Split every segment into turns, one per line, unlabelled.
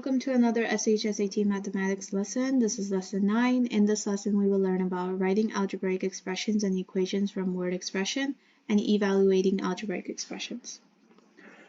welcome to another SHSAT Mathematics lesson. This is lesson 9. In this lesson, we will learn about writing algebraic expressions and equations from word expression and evaluating algebraic expressions.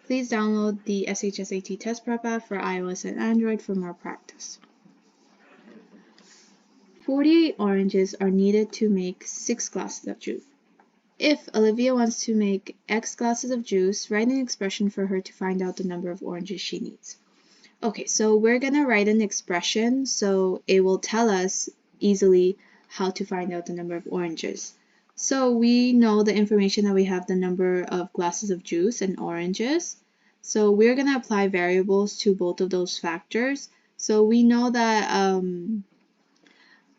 Please download the SHSAT Test Prep App for iOS and Android for more practice. 48 oranges are needed to make 6 glasses of juice. If Olivia wants to make X glasses of juice, write an expression for her to find out the number of oranges she needs. Okay, so we're going to write an expression so it will tell us easily how to find out the number of oranges. So we know the information that we have the number of glasses of juice and oranges. So we're going to apply variables to both of those factors. So we know that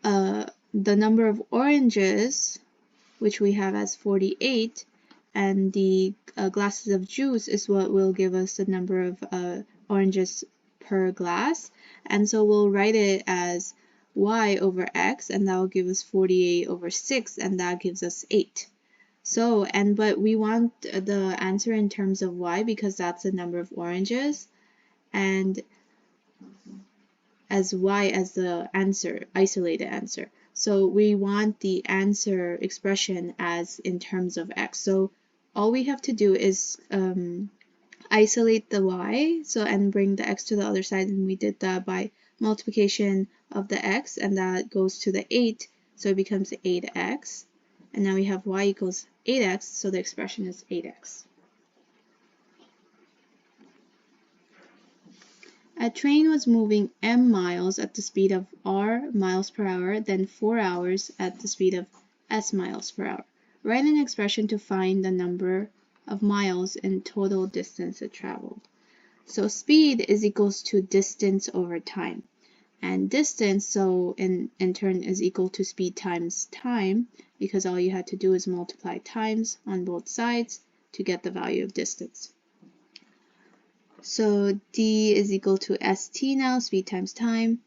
the number of oranges, which we have as 48, and the glasses of juice is what will give us the number of oranges per glass. And so we'll write it as y over x, and that will give us 48 over 6, and that gives us 8. So, but we want the answer in terms of y because that's the number of oranges, and as y as the answer, isolated answer. So we want the answer expression as in terms of x. So all we have to do is isolate the y, and bring the x to the other side, and we did that by multiplication of the x, and that goes to the 8, so it becomes 8x. And now we have y equals 8x, so the expression is 8x. A train was moving m miles at the speed of r miles per hour, then 4 hours at the speed of s miles per hour. Write an expression to find the number of miles in total distance it traveled. So speed is equals to distance over time. And distance, so in turn, is equal to speed times time, because all you had to do is multiply times on both sides to get the value of distance. So d is equal to st now, speed times time.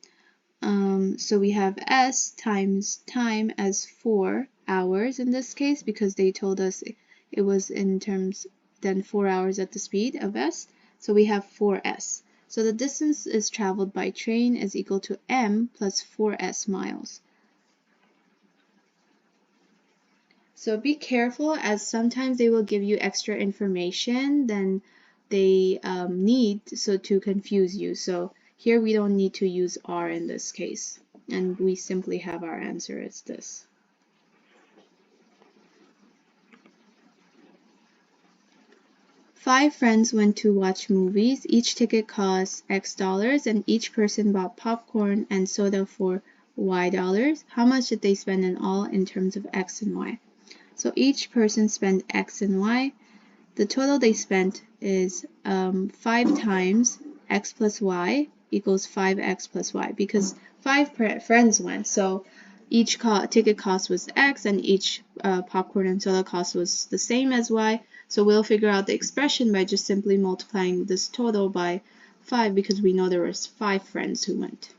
So we have s times time as 4 hours in this case, because they told us it was in terms then 4 hours at the speed of s. So we have 4s. So the distance is traveled by train is equal to m plus 4s miles. So be careful, as sometimes they will give you extra information than they need, so to confuse you. So here we don't need to use r in this case, and we simply have our answer as this. Five friends went to watch movies. Each ticket cost X dollars, and each person bought popcorn and soda for Y dollars. How much did they spend in all in terms of X and Y? So each person spent X and Y. The total they spent is 5 times X plus Y equals 5X plus Y, because 5 friends went, so each ticket cost was X, and each popcorn and soda cost was the same as Y. So we'll figure out the expression by just simply multiplying this total by 5, because we know there was 5 friends who went.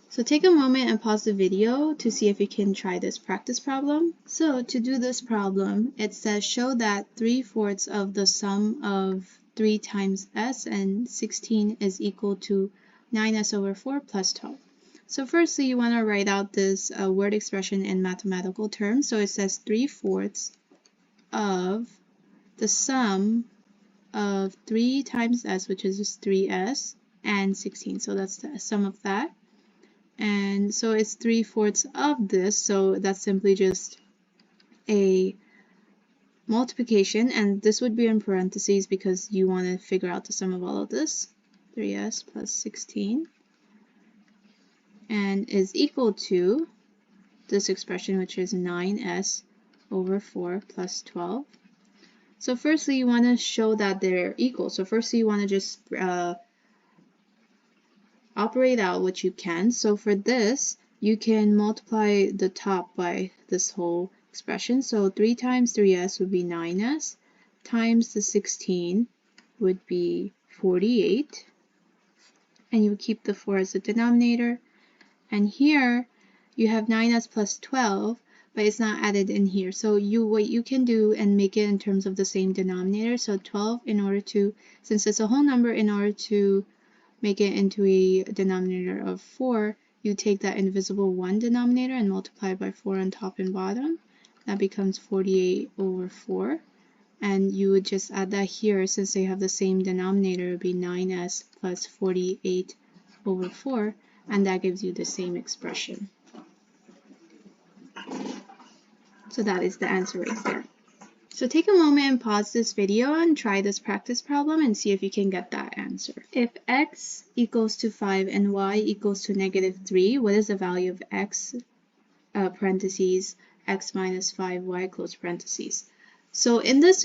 So take a moment and pause the video to see if you can try this practice problem. So to do this problem, it says show that 3/4 of the sum of 3 times s and 16 is equal to 9s over 4 plus 12. So firstly, you want to write out this word expression in mathematical terms. So it says 3/4 of the sum of 3 times s, which is just 3s, and 16. So that's the sum of that. And so it's 3/4 of this, so that's simply just a multiplication, and this would be in parentheses because you want to figure out the sum of all of this. 3s plus 16, and is equal to this expression, which is 9s over 4 plus 12. So firstly, you want to show that they're equal. So firstly, you want to just operate out what you can. So for this, you can multiply the top by this whole expression. So 3 times 3s would be 9s, times the 16 would be 48, and you would keep the 4 as the denominator. And here, you have 9s plus 12, but it's not added in here. So what you can do and make it in terms of the same denominator. So 12, in order to, since it's a whole number, in order to make it into a denominator of 4, you take that invisible 1 denominator and multiply it by 4 on top and bottom. That becomes 48 over 4. And you would just add that here, since they have the same denominator, it would be 9s plus 48 over 4, and that gives you the same expression. So that is the answer right there. So take a moment and pause this video and try this practice problem and see if you can get that answer. If x equals to 5 and y equals to -3, what is the value of x, parentheses, x minus 5y, close parentheses? So in this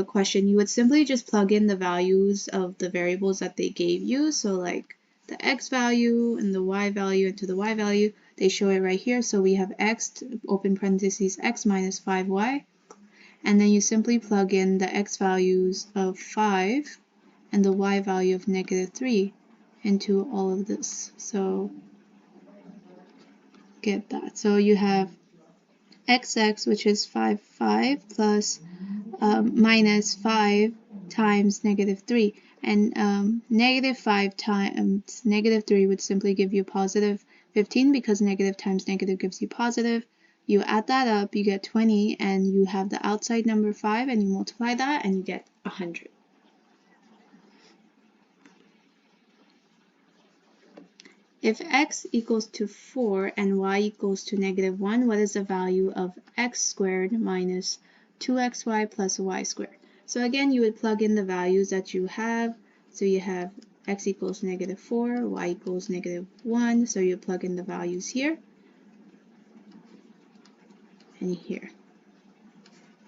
question, you would simply just plug in the values of the variables that they gave you. So like the x value and the y value into the y value, they show it right here. So we have x, open parentheses, x minus 5y. And then you simply plug in the x values of 5 and the y value of -3 into all of this. So get that. So you have xx, which is 5 plus minus 5 times -3. And -5 times -3 would simply give you positive 15 because negative times negative gives you positive. You add that up, you get 20, and you have the outside number 5, and you multiply that, and you get 100. If x equals to 4 and y equals to -1, what is the value of x squared minus 2xy plus y squared? So again, you would plug in the values that you have. So you have x equals -4, y equals -1, so you plug in the values here, and here,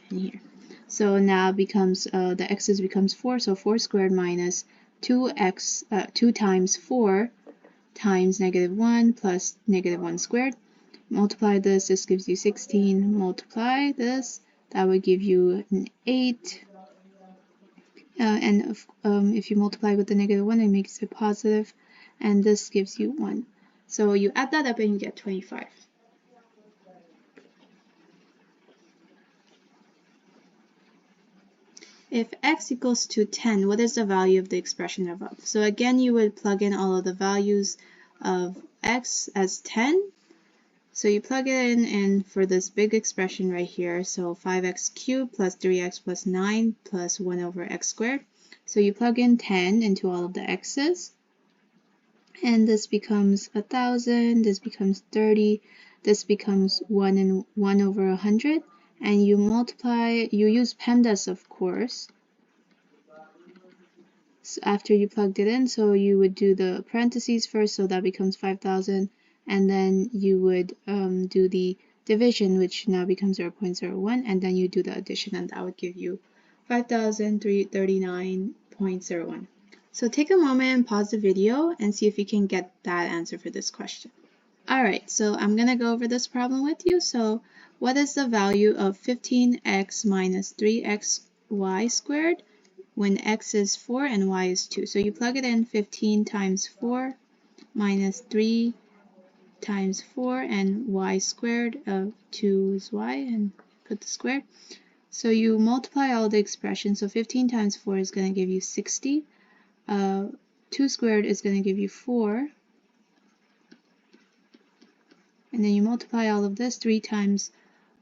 and here. So now becomes the x's becomes 4, so 4 squared minus 2 times 4 times -1 plus -1 squared. Multiply this gives you 16. Multiply this, that would give you an 8. And if you multiply with the -1, it makes it positive, and this gives you 1. So you add that up and you get 25. If x equals to 10, what is the value of the expression above? So again, you would plug in all of the values of x as 10. So you plug it in for this big expression right here. So 5x cubed plus 3x plus 9 plus 1 over x squared. So you plug in 10 into all of the x's. And this becomes 1,000, this becomes 30, this becomes 1 and 1 over 100. And you multiply, you use PEMDAS, of course, so after you plugged it in. So you would do the parentheses first, so that becomes 5,000, and then you would do the division, which now becomes 0.01, and then you do the addition, and that would give you 5,339.01. So take a moment and pause the video and see if you can get that answer for this question. Alright, so I'm going to go over this problem with you. So what is the value of 15x minus 3xy squared when x is 4 and y is 2? So you plug it in, 15 times 4 minus 3 times 4 and y squared of 2 is y, and put the square. So you multiply all the expressions. So 15 times 4 is going to give you 60. 2 squared is going to give you 4. And then you multiply all of this. 3 times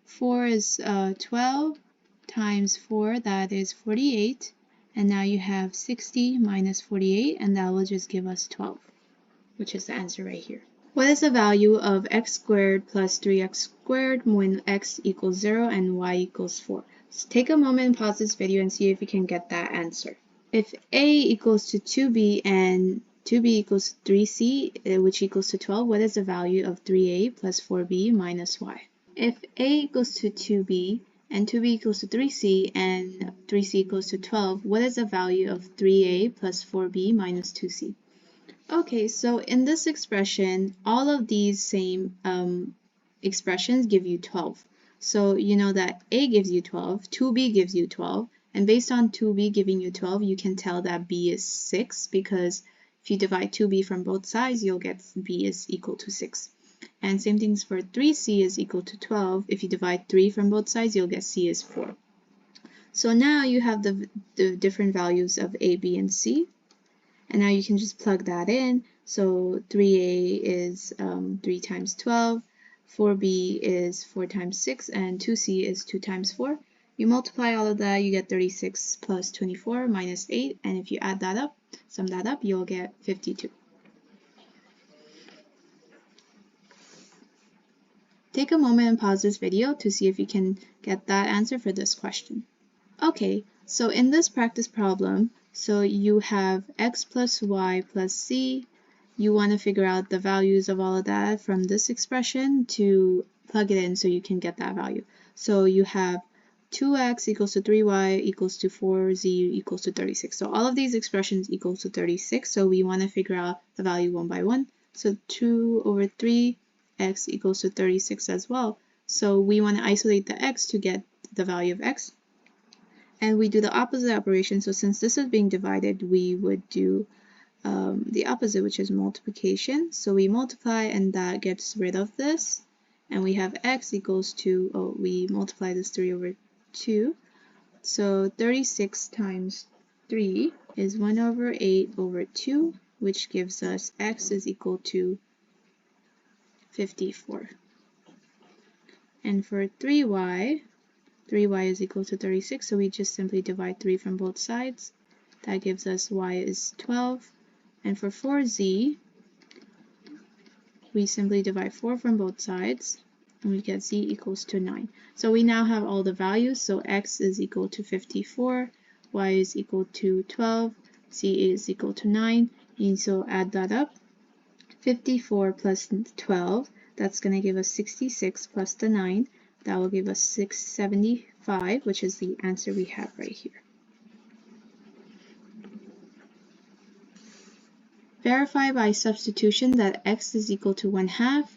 4 is 12 times 4, that is 48. And now you have 60 minus 48, and that will just give us 12, which is the answer right here. What is the value of x squared plus 3x squared when x equals 0 and y equals 4? So take a moment and pause this video and see if you can get that answer. If a equals to 2b and 2b equals 3c, which equals to 12, what is the value of 3a plus 4b minus y? If a equals to 2b and 2b equals to 3c and 3c equals to 12, what is the value of 3a plus 4b minus 2c? Okay, so in this expression, all of these same expressions give you 12. So you know that a gives you 12, 2b gives you 12, and based on 2b giving you 12, you can tell that b is 6, because if you divide 2b from both sides, you'll get b is equal to 6. And same things for 3c is equal to 12. If you divide 3 from both sides, you'll get c is 4. So now you have the different values of a, b, and c. And now you can just plug that in. So 3a is 3 times 12, 4b is 4 times 6, and 2c is 2 times 4. You multiply all of that, you get 36 plus 24 minus 8, and if you add that up, sum that up, you'll get 52. Take a moment and pause this video to see if you can get that answer for this question. Okay, so in this practice problem, so you have x plus y plus z. You want to figure out the values of all of that from this expression to plug it in so you can get that value. So you have 2x equals to 3y equals to 4z equals to 36. So all of these expressions equals to 36. So we want to figure out the value one by one. So 2 over 3x equals to 36 as well. So we want to isolate the x to get the value of x. And we do the opposite operation. So since this is being divided, we would do the opposite, which is multiplication. So we multiply and that gets rid of this. And we have x equals to, we multiply this 3 over 2. So 36 times 3 is 1 over 8 over 2, which gives us x is equal to 54. And for 3y is equal to 36, so we just simply divide 3 from both sides. That gives us y is 12. And for 4z, we simply divide 4 from both sides, and we get z equals to 9. So we now have all the values, so x is equal to 54, y is equal to 12, z is equal to 9, and so add that up. 54 plus 12, that's going to give us 66 plus the 9. That will give us 675, which is the answer we have right here. Verify by substitution that x is equal to 1/2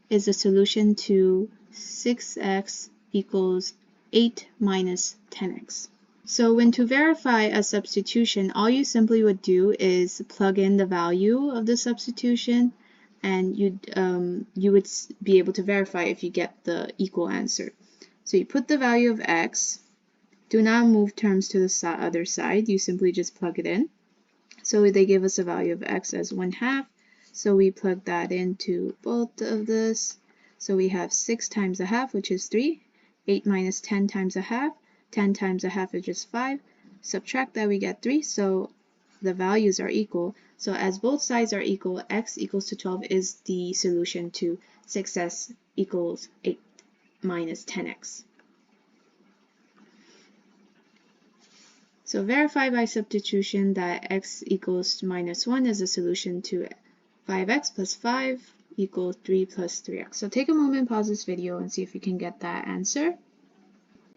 is the solution to 6x equals 8 minus 10x. So when to verify a substitution, all you simply would do is plug in the value of the substitution, and you would be able to verify if you get the equal answer. So you put the value of x, do not move terms to the other side, you simply just plug it in. So they give us a value of x as 1/2, so we plug that into both of this. So we have 6 times 1/2, which is 3, 8 minus 10 times 1/2, 10 times 1/2 is just 5, subtract that we get 3, so the values are equal. So as both sides are equal, x equals to 12 is the solution to 6x equals 8 minus 10x. So verify by substitution that x equals minus 1 is a solution to 5x plus 5 equals 3 plus 3x. So take a moment, pause this video, and see if you can get that answer.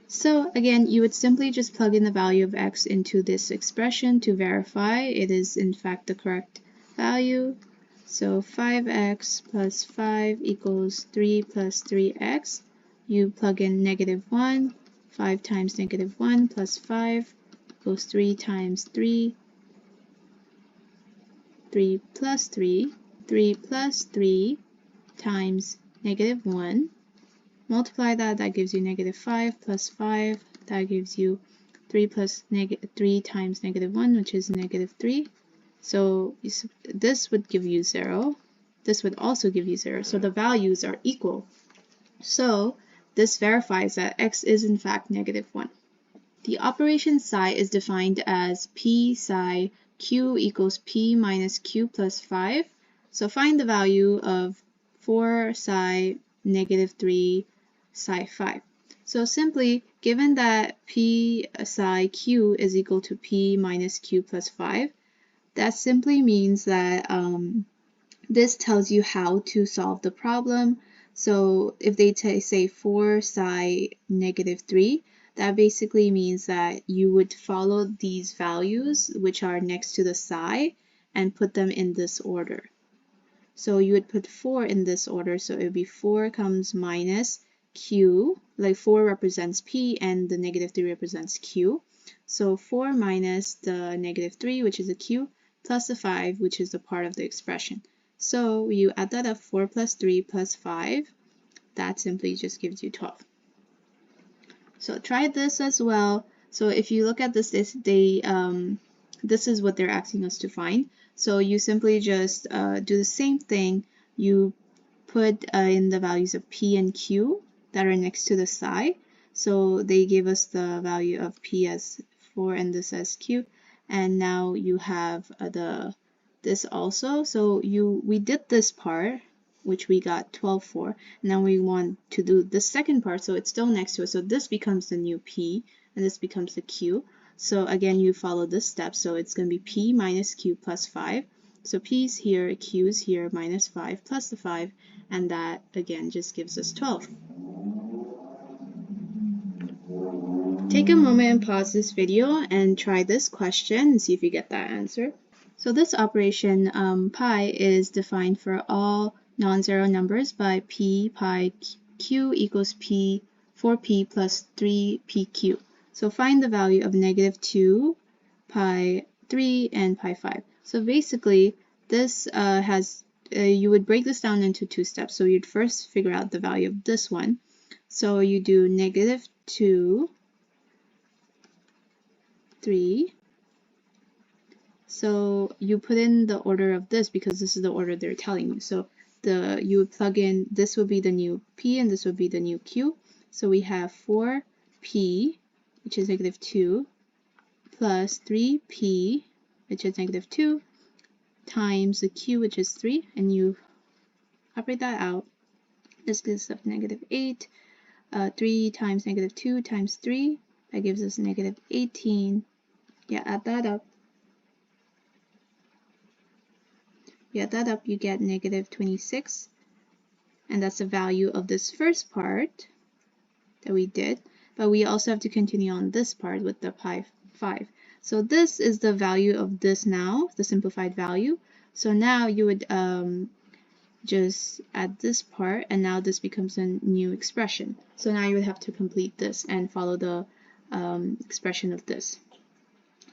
So again, you would simply just plug in the value of x into this expression to verify it is in fact the correct value. So 5x plus 5 equals 3 plus 3x. You plug in -1, 5 times -1 plus 5 equals 3 times 3, 3 plus 3, 3 plus 3 times -1. Multiply that, that gives you -5 plus 5, that gives you 3 plus 3 times -1, which is -3. So this would give you 0. This would also give you 0. So the values are equal. So this verifies that x is in fact -1. The operation psi is defined as p psi q equals p minus q plus 5. So find the value of 4 psi -3 psi 5. So simply, given that p psi q is equal to p minus q plus 5, that simply means that this tells you how to solve the problem. So if they say 4 psi -3, that basically means that you would follow these values, which are next to the psi, and put them in this order. So you would put 4 in this order, so it would be 4 comes minus q, like 4 represents p and the -3 represents q. So 4 minus the -3, which is a q, plus the 5, which is the part of the expression. So you add that up, 4 plus 3 plus 5, that simply just gives you 12. So try this as well. So if you look at this, they this is what they're asking us to find. So you simply just do the same thing. You put in the values of P and Q that are next to the side. So they gave us the value of P as 4 and this as Q. And now you have this also. So we did this part, which we got 12 for. Now we want to do the second part, so it's still next to it. So this becomes the new P, and this becomes the Q. So again, you follow this step. So it's going to be P minus Q plus 5. So P is here, Q is here, minus 5 plus the 5, and that again just gives us 12. Take a moment and pause this video and try this question and see if you get that answer. So this operation, pi, is defined for all non-zero numbers by p pi q equals p 4p plus 3pq. So find the value of negative 2, pi 3, and pi 5. So basically, this you would break this down into two steps. So you'd first figure out the value of this one. So you do negative 2, 3. So you put in the order of this because this is the order they're telling you. So you would plug in, this would be the new P and this would be the new Q. So we have 4P, which is negative 2, plus 3P, which is negative 2, times the Q, which is 3, and you operate that out. This gives us negative 8. 3 times negative 2 times 3, that gives us negative 18. Yeah, add that up. You get negative 26, and that's the value of this first part that we did, but we also have to continue on this part with the pi 5. So this is the value of this now, the simplified value. So now you would just add this part, and now this becomes a new expression. So now you would have to complete this and follow the expression of this.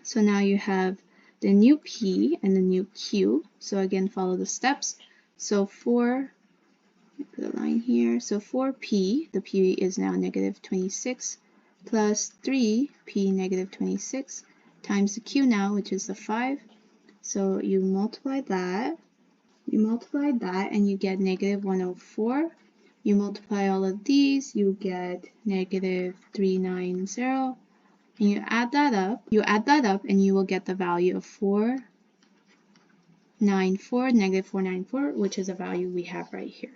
So now you have the new P and the new Q. So again, follow the steps. So put a line here. So 4P, the P is now negative 26, plus 3P negative 26, times the Q now, which is the 5. So you multiply that. And you get negative 104. You multiply all of these, you get negative 390. And you add that up, and you will get the value of 494, negative 494, which is a value we have right here.